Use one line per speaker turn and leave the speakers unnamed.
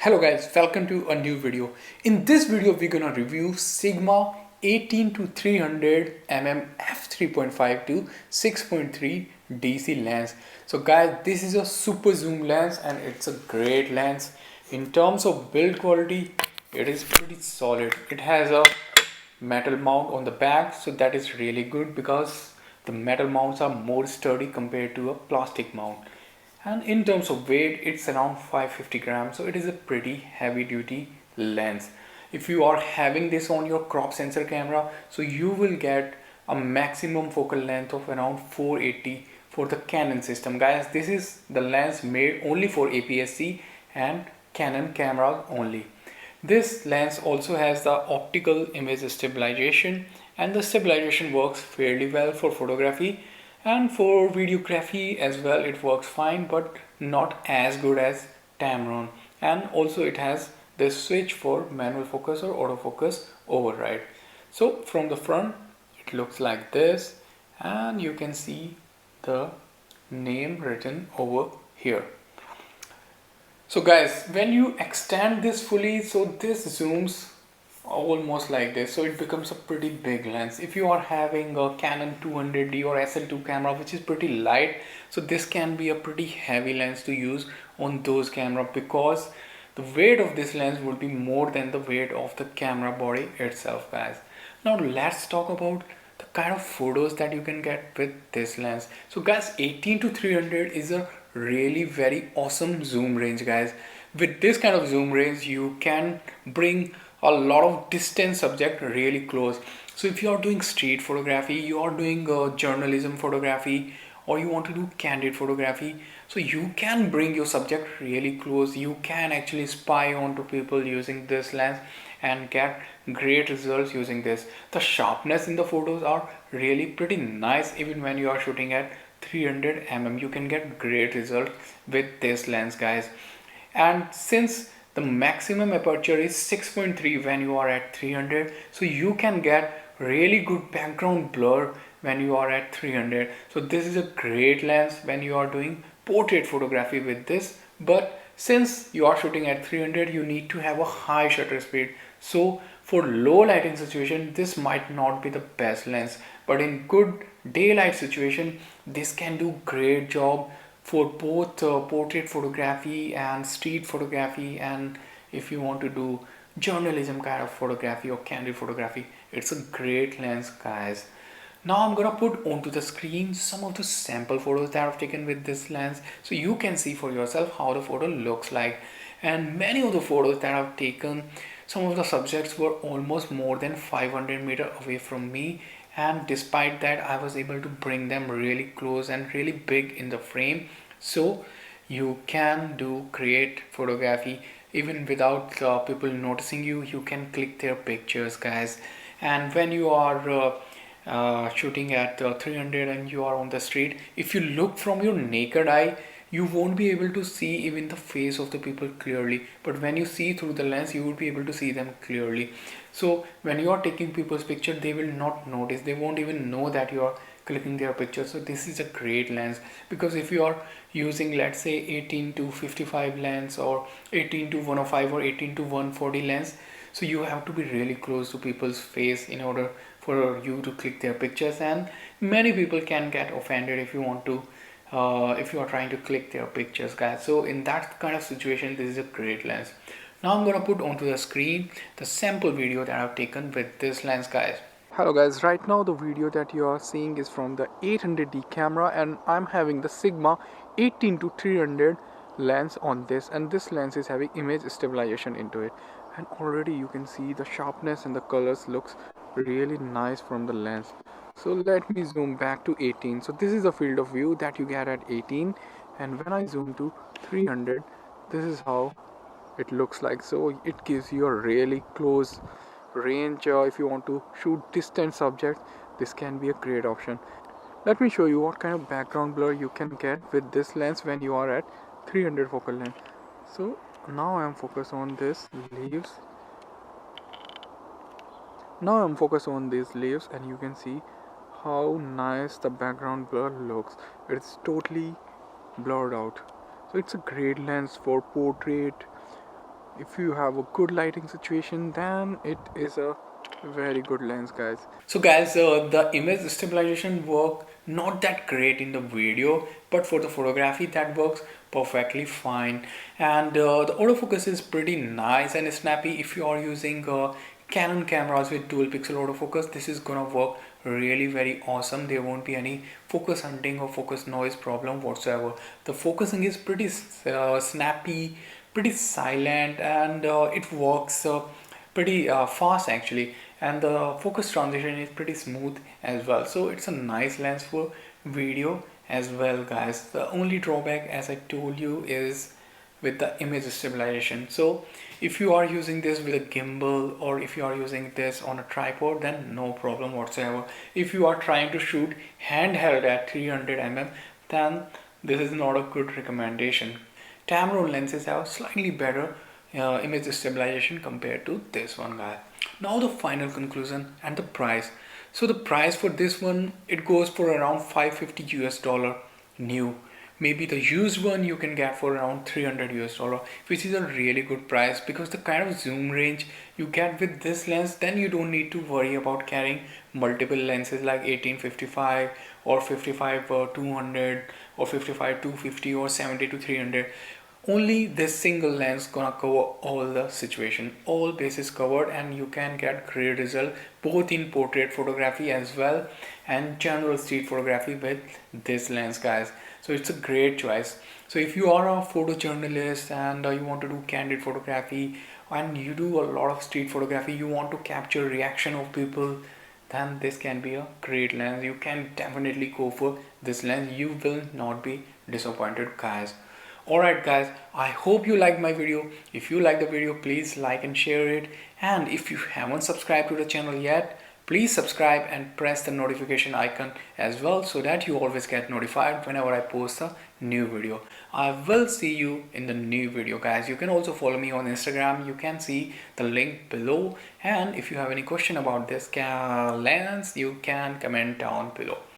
Hello guys, welcome to a new video. In this video we're gonna review Sigma 18 to 300 mm f3.5 to 6.3 DC lens. So guys, this is a super zoom lens and it's a great lens. In terms of build quality, it is pretty solid. It has a metal mount on the back, so that is really good because the metal mounts are more sturdy compared to a plastic mount. And in terms of weight, it's around 550 grams, so it is a pretty heavy duty lens. If you are having this on your crop sensor camera, so you will get a maximum focal length of around 480 for the Canon system. Guys, this is the lens made only for APS-C and Canon cameras only. This lens also has the optical image stabilization, and the stabilization works fairly well for photography, and for videography as well it works fine, but not as good as Tamron. And also it has this switch for manual focus or autofocus override. So from the front it looks like this, and you can see the name written over here. So guys, when you extend this fully, so this zooms almost like this, so it becomes a pretty big lens. If you are having a Canon 200D or SL2 camera which is pretty light, so this can be a pretty heavy lens to use on those camera, because the weight of this lens would be more than the weight of the camera body itself. Guys, now let's talk about the kind of photos that you can get with this lens. So guys, 18 to 300 is a really very awesome zoom range. Guys, with this kind of zoom range you can bring a lot of distant subject really close. So if you are doing street photography, you are doing journalism photography, or you want to do candid photography, so you can bring your subject really close. You can actually spy onto people using this lens and get great results using this. The sharpness in the photos are really pretty nice. Even when you are shooting at 300 mm, you can get great results with this lens, guys. And since the maximum aperture is 6.3 when you are at 300, so you can get really good background blur when you are at 300. So this is a great lens when you are doing portrait photography with this. But since you are shooting at 300, you need to have a high shutter speed. So for low lighting situation, this might not be the best lens, but in good daylight situation, this can do great job for both portrait photography and street photography. And if you want to do journalism kind of photography or candid photography, it's a great lens, guys. Now I'm gonna put onto the screen some of the sample photos that I've taken with this lens, so you can see for yourself how the photo looks like. And many of the photos that I've taken, some of the subjects were almost more than 500 meters away from me, and despite that I was able to bring them really close and really big in the frame. So you can do great photography even without people noticing you. You can click their pictures, guys. And when you are shooting at 300 and you are on the street, if you look from your naked eye, you won't be able to see even the face of the people clearly, but when you see through the lens, you will be able to see them clearly. So when you are taking people's picture, they will not notice, they won't even know that you are clicking their picture. So this is a great lens, because if you are using, let's say, 18 to 55 lens or 18 to 105 or 18 to 140 lens, so you have to be really close to people's face in order for you to click their pictures. And many people can get offended if you want to if you are trying to click their pictures, guys. So in that kind of situation, this is a great lens. Now I'm gonna put onto the screen the sample video that I've taken with this lens, guys. Hello guys, right now the video that you are seeing is from the 800D camera, and I'm having the Sigma 18 to 300 lens on this, and this lens is having image stabilization into it, and already you can see the sharpness and the colors looks really nice from the lens. So let me zoom back to 18. So this is the field of view that you get at 18, and when I zoom to 300, this is how it looks like. So it gives you a really close range. If you want to shoot distant subjects, this can be a great option. Let me show you what kind of background blur you can get with this lens when you are at 300 focal length. So now I am focused on this leaves. Now I'm focused on these leaves, and you can see how nice the background blur looks. It's totally blurred out. So it's a great lens for portrait, if you have a good lighting situation, then it is a very good lens, guys. So guys, the image stabilization work not that great in the video, but for the photography that works perfectly fine. And the autofocus is pretty nice and snappy. If you are using Canon cameras with dual pixel autofocus, this is gonna work really very awesome. There won't be any focus hunting or focus noise problem whatsoever. The focusing is pretty snappy, pretty silent, and it works pretty fast actually, and the focus transition is pretty smooth as well. So it's a nice lens for video as well, guys. The only drawback, as I told you, is with the image stabilization. So if you are using this with a gimbal, or if you are using this on a tripod, then no problem whatsoever. If you are trying to shoot handheld at 300 mm, then this is not a good recommendation. Tamron lenses have slightly better image stabilization compared to this one, guy. Now the final conclusion and the price. So the price for this one, it goes for around 550 US dollar new. Maybe the used one you can get for around 300 US dollar, which is a really good price, because the kind of zoom range you get with this lens, then you don't need to worry about carrying multiple lenses like 1855 or 55 200 or 55 250 or 70 to 300. Only this single lens gonna cover all the situation, all bases covered, and you can get great result both in portrait photography as well and general street photography with this lens, guys. So it's a great choice. So if you are a photojournalist and you want to do candid photography, and you do a lot of street photography, you want to capture reaction of people, then this can be a great lens. You can definitely go for this lens. You will not be disappointed, guys. Alright guys, I hope you liked my video. If you like the video, please like and share it. And if you haven't subscribed to the channel yet, please subscribe and press the notification icon as well, so that you always get notified whenever I post a new video. I will see you in the new video, guys. You can also follow me on Instagram. You can see the link below. And if you have any question about this lens, you can comment down below.